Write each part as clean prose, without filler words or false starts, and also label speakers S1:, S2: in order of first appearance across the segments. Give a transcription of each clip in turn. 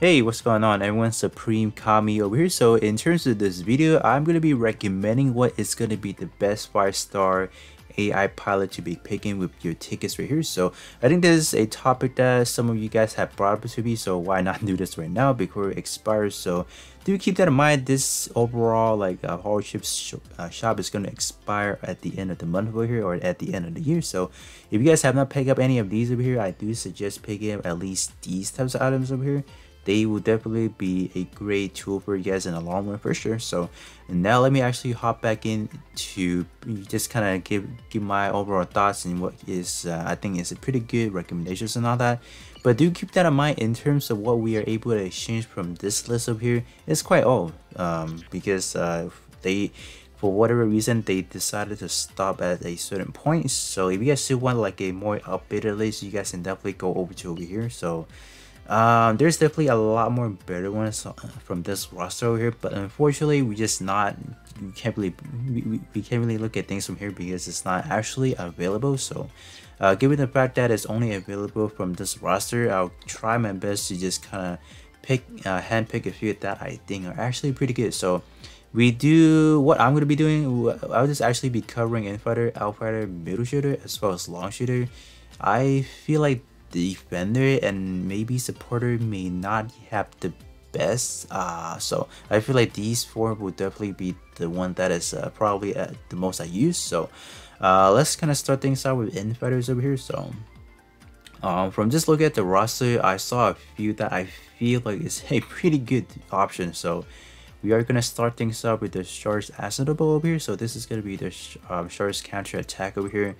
S1: Hey, what's going on everyone? Supreme Kami over here. So in terms of this video, I'm going to be recommending what is going to be the best 5-star AI pilot to be picking with your tickets right here. So I think this is a topic that some of you guys have brought up to me, so why not do this right now before it expires. So do keep that in mind. This overall hardship shop is going to expire at the end of the month over here, or at the end of the year. So if you guys have not picked up any of these over here, I do suggest picking up at least these types of items over here. They will definitely be a great tool for you guys in the long run for sure. So now let me actually hop back in to just kind of give my overall thoughts and what is I think is a pretty good recommendations and all that. But do keep that in mind in terms of what we are able to exchange from this list over here. It's quite old because they, for whatever reason, they decided to stop at a certain point. So if you guys still want like a more updated list, you guys can definitely go over to over here. So there's definitely a lot more better ones from this roster over here, but unfortunately we can't really look at things from here because it's not actually available. So given the fact that it's only available from this roster, I'll try my best to just kind of hand pick a few that I think are actually pretty good. So what I'm going to be doing, I'll just actually be covering infighter, outfighter, middle shooter, as well as long shooter. I feel like defender and maybe supporter may not have the best, so I feel like these four will definitely be the one that is probably the most I use. So let's kind of start things out with infighters over here. So from just looking at the roster, I saw a few that I feel like is a pretty good option. So we are gonna start things up with the Charge Ascendable over here. So this is gonna be the Charge Counter Attack over here.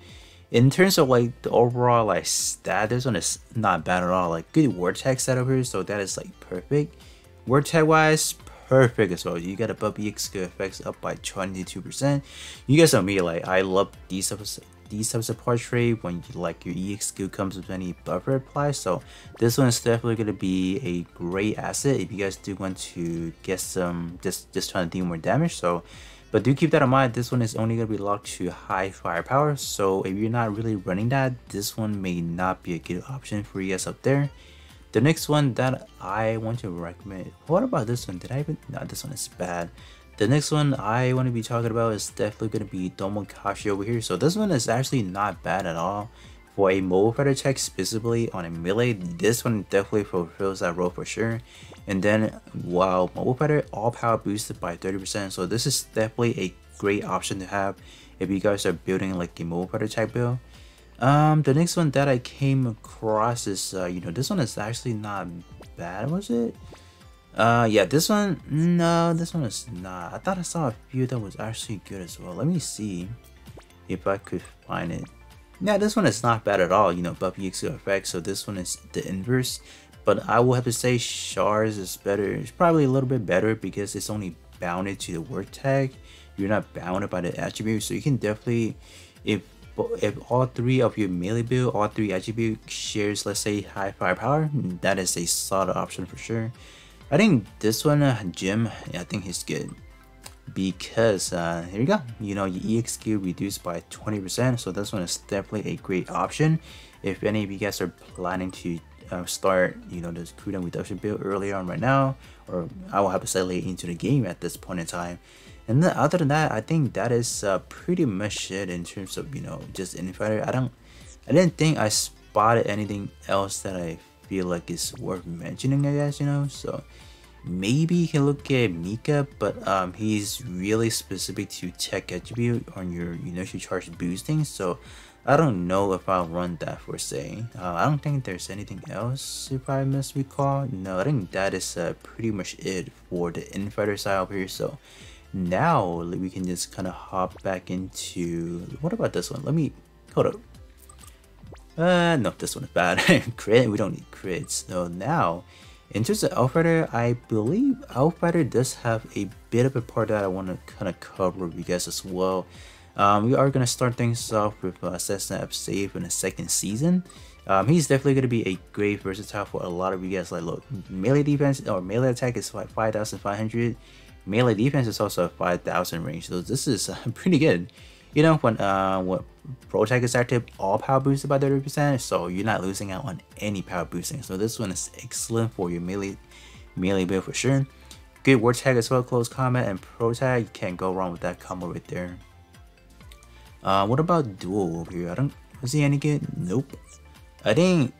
S1: In terms of like the overall like stat, this one is not bad at all. Like good word tag set over here, so that is like perfect. Word tag wise, perfect as well. You got a buff EXQ effects up by 22%. You guys know me, like I love these types of portrait when you, like your EXQ comes with any buffer applied. So this one is definitely gonna be a great asset if you guys do want to get some just trying to do more damage. So but do keep that in mind, this one is only going to be locked to high firepower, so if you're not really running that, this one may not be a good option for you guys up there. The next one that I want to recommend, what about this one? No, this one is bad. The next one I want to be talking about is definitely going to be Tomokashi over here. So this one is actually not bad at all. For a mobile fighter tech, specifically on a melee, this one definitely fulfills that role for sure. And then while mobile fighter, all power boosted by 30%, so this is definitely a great option to have if you guys are building like a mobile fighter type build. The next one that I came across is this one is actually not bad, was it? Yeah, this one, no, this one is not. I thought I saw a few that was actually good as well. Let me see if I could find it. Yeah, this one is not bad at all, buff EXQ effect, so this one is the inverse. But I will have to say Shars is better. It's probably a little bit better because it's only bounded to the word tag. You're not bounded by the attribute, so you can definitely, if all three of your melee build, all three attribute shares, let's say high firepower, that is a solid option for sure. I think this one, Jim, I think he's good. Because here you go, your EXQ reduced by 20%, so this one is definitely a great option if any of you guys are planning to start this cooldown reduction build earlier on right now, or I will have to say late into the game at this point in time. And then other than that, I think that is pretty much it in terms of just infighter. I didn't think I spotted anything else that I feel like is worth mentioning, I guess, so maybe you can look at Mika, but he's really specific to tech attribute on your initial charge boosting, so I don't know if I'll run that for say. I don't think there's anything else if I misrecall. No, I think that is pretty much it for the infighter side over here. So now we can just kind of hop back into, what about this one? Let me, hold up. No, this one is bad. Crit, we don't need crits. So now, in terms of Outfighter, I believe Outfighter does have a bit of a part that I want to kind of cover with you guys as well. We are going to start things off with Cessna F Safe in the second season. He's definitely going to be a great versatile for a lot of you guys. Like, look, melee defense or melee attack is like 5,500. Melee defense is also a 5,000 range, so this is pretty good. When Pro Tech is active, all power boosted by 30%, so you're not losing out on any power boosting. So this one is excellent for your melee melee build for sure. Good war tag as well, close combat and pro tag. You can't go wrong with that combo right there. What about duel over here? I don't see any good. Nope. I think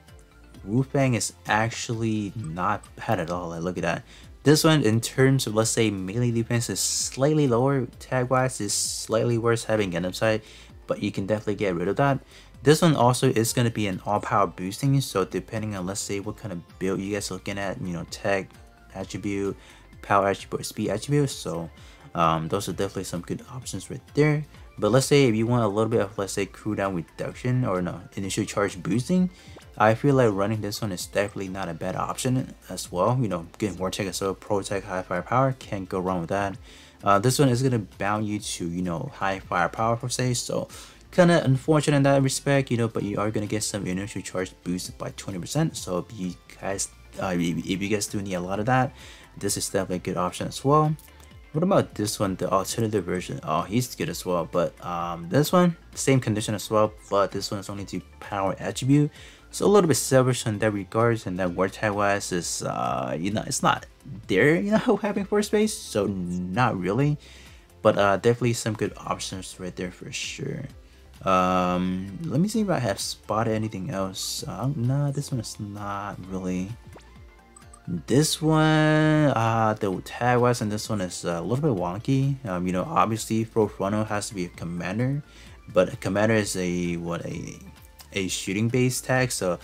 S1: Wolfbang is actually not bad at all. Like, look at that. This one, in terms of, let's say, melee defense, is slightly lower. Tag wise is slightly worse having Gundam side, but you can definitely get rid of that. This one also is going to be an all power boosting, so depending on, let's say, what kind of build you guys are looking at, you know, tag attribute, power attribute, or speed attribute. So those are definitely some good options right there. But let's say if you want a little bit of, let's say, cooldown reduction or no, initial charge boosting, I feel like running this one is definitely not a bad option as well. You know, getting more tech as well, pro tech, high firepower, can't go wrong with that. This one is gonna bound you to, you know, high firepower per se, so kind of unfortunate in that respect, you know, but you are gonna get some initial charge boosted by 20%. So if you guys do need a lot of that, this is definitely a good option as well. What about this one, the alternative version? Oh, he's good as well, but this one, same condition as well, but this one is only to power attribute, so a little bit selfish in that regards, and that war tag wise is you know, it's not there, you know, having force space, so not really, but definitely some good options right there for sure. Let me see if I have spotted anything else. No, this one is not really. This one, the tag wise, and this one is a little bit wonky. You know, obviously for frontal has to be a commander, but a commander is a shooting based tag, so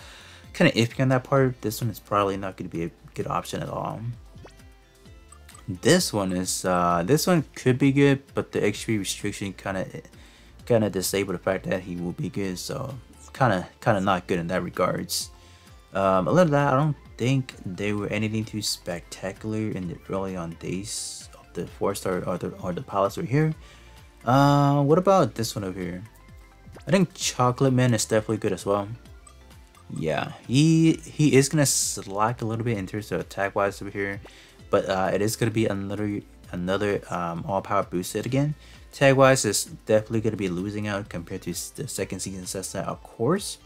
S1: kind of iffy on that part. This one is probably not going to be a good option at all. This one is this one could be good, but the XP restriction kind of disable the fact that he will be good, so kind of not good in that regards. Other than that, I don't think they were anything too spectacular in the early on days of the 4-star or the pilots right here. What about this one over here? I think Chocolate Man is definitely good as well. Yeah, he is gonna slack a little bit in terms of attack wise over here, but it is gonna be another all power boosted again. Tag wise is definitely gonna be losing out compared to the second season Cessna, of course.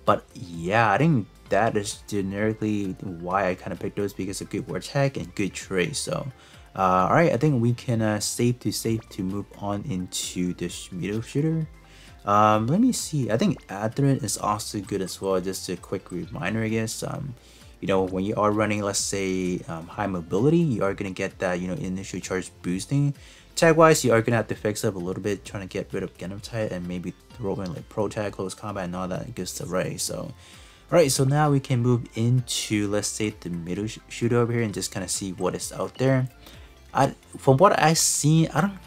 S1: But yeah, I think that is generically why I kind of picked those, because of good war tag and good trade. So alright, I think we can safe to move on into this middle shooter. Let me see. I think Adrenaline is also good as well. Just a quick reminder, I guess. You know, when you are running, let's say, high mobility, you are gonna get that, you know, initial charge boosting. Tag wise, you are gonna have to fix up a little bit, trying to get rid of Gundam type and maybe throw in like pro tag, close combat, and all that good stuff, right? So, alright, so now we can move into, let's say, the middle shooter over here and just kind of see what is out there. From what I've seen, I don't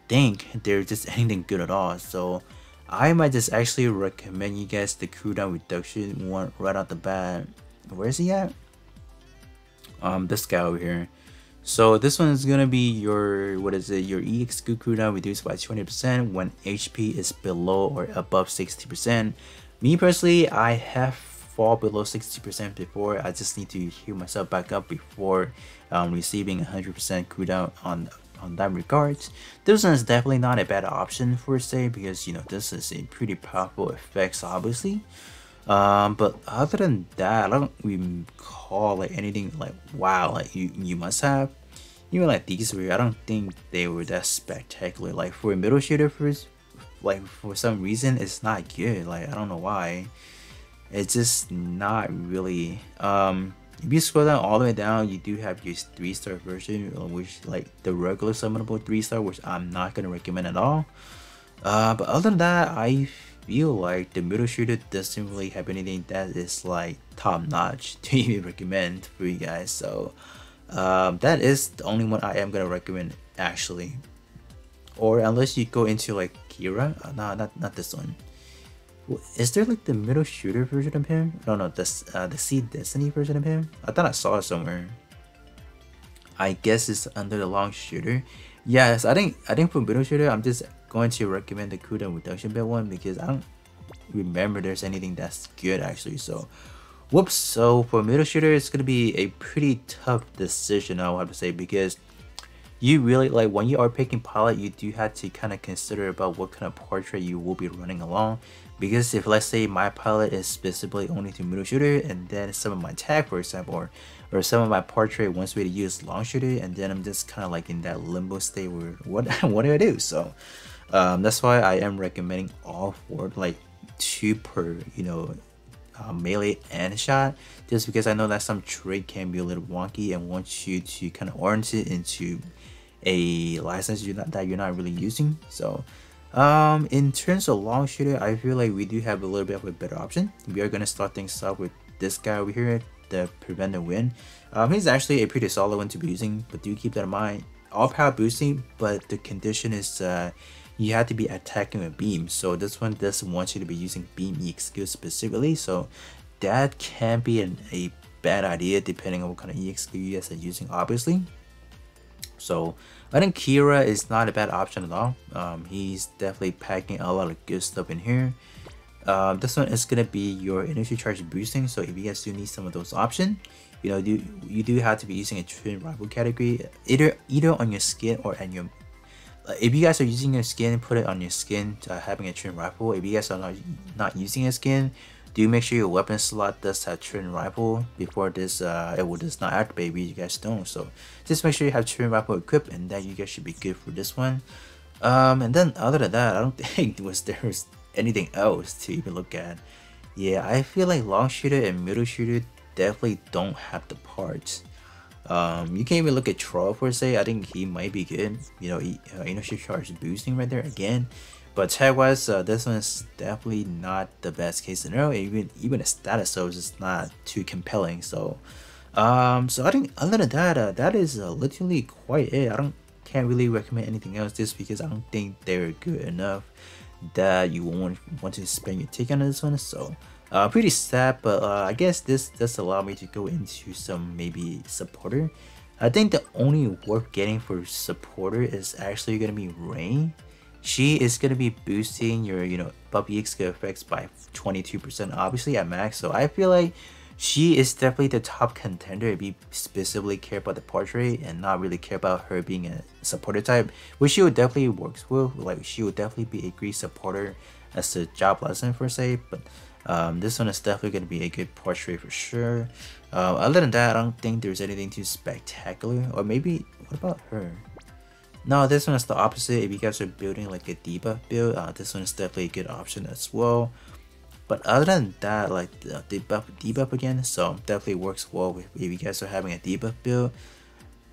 S1: think there's just anything good at all. So I might just actually recommend you guys the cooldown reduction one right out the bat. Where is he at? This guy over here. So this one is gonna be your, what is it, your EX cooldown reduced by 20% when HP is below or above 60%. Me personally, I have fall below 60% before. I just need to heal myself back up before receiving 100% cooldown on that regards. This one is definitely not a bad option for say, because you know, this is a pretty powerful effects obviously. But other than that, I don't recall like anything like wow, like you must have. Even like these were, I don't think they were that spectacular. Like for a middle shooter, like for some reason it's not good. Like I don't know why. It's just not really. If you scroll down all the way down, you do have your 3-star version, which like the regular summonable 3-star, which I'm not gonna recommend at all. But other than that, I feel like the middle shooter doesn't really have anything that is like top notch to even recommend for you guys. So that is the only one I am gonna recommend actually. Or unless you go into like Kira, no, not this one. Is there like the middle shooter version of him? No, the Sea Destiny version of him. I thought I saw it somewhere. I guess it's under the long shooter. Yes, I think for middle shooter, I'm just going to recommend the cooldown reduction bit one, because I don't remember there's anything that's good actually. So whoops. So for middle shooter, it's gonna be a pretty tough decision, I would have to say, because you really, like, when you are picking pilot, you do have to kind of consider about what kind of portrait you will be running along. Because if, let's say, my pilot is specifically only to middle shooter, and then some of my tag, for example, or some of my portrait wants me to use long shooter, and then I'm just kind of like in that limbo state where what what do I do? So that's why I am recommending all four, like 2 per, you know, melee and shot, just because I know that some trait can be a little wonky and want you to kind of orient it into a license that you're not really using. So in terms of long shooter, I feel like we do have a little bit of a better option. We are gonna start things off with this guy over here, the prevent the win. He's actually a pretty solid one to be using, but do keep that in mind. All power boosting, but the condition is you have to be attacking with beam. So this one doesn't want you to be using beam EX skill specifically, so that can be a bad idea depending on what kind of EX skill you guys are using, obviously. So I think Kira is not a bad option at all. He's definitely packing a lot of good stuff in here. This one is gonna be your initial charge boosting, so if you guys do need some of those options, you know, you do have to be using a twin rifle category, either on your skin or on your. If you guys are using your skin, put it on your skin, having a twin rifle. If you guys are not using a skin, do make sure your weapon slot does have twin rifle before this. It will just not activate if you guys don't. So just make sure you have twin rifle equipped, and then you guys should be good for this one. And then other than that, I don't think there's anything else to even look at. Yeah, I feel like long shooter and middle shooter definitely don't have the parts. You can even look at Troll for say. I think he might be good. You know, initial charge boosting right there again. But tag wise, this one is definitely not the best case scenario. Even the status so is just not too compelling. So, so I think other than that, that is literally quite it. Can't really recommend anything else just because I don't think they're good enough that you won't want to spend your ticket on this one. So pretty sad, but I guess this does allow me to go into some maybe supporter. I think the only worth getting for supporter is actually gonna be Rain. She is gonna be boosting your, you know, buff EX skill effects by 22%, obviously at max. So I feel like she is definitely the top contender if you specifically care about the portrait and not really care about her being a supporter type, which she would definitely works with. Like she would definitely be a great supporter as a job lesson for say, but this one is definitely going to be a good portrait for sure. Other than that, I don't think there's anything too spectacular. Or maybe, what about her? No, this one is the opposite. If you guys are building like a debuff build, this one is definitely a good option as well. But other than that, like the debuff again, so definitely works well with if you guys are having a debuff build.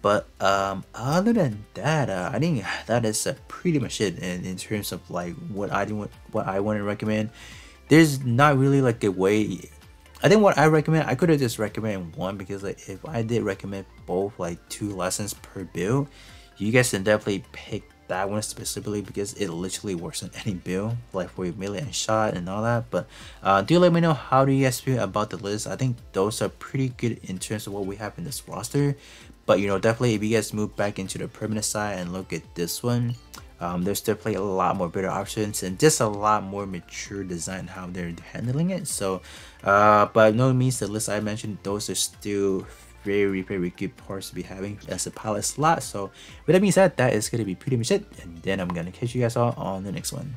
S1: But other than that, I think that is pretty much it in terms of like what I want to recommend. There's not really like a way. I think what I recommend, I could have just recommended one, because like if I did recommend both like 2 lessons per build, you guys can definitely pick that one specifically because it literally works on any build, like for your melee and shot and all that. But do let me know how do you guys feel about the list. I think those are pretty good in terms of what we have in this roster. But you know, definitely if you guys move back into the permanent side and look at this one, there's definitely a lot more better options and just a lot more mature design how they're handling it. So by no means the list I mentioned, those are still very good parts to be having as a pilot slot. So with that being said, that is going to be pretty much it, and then I'm gonna catch you guys all on the next one.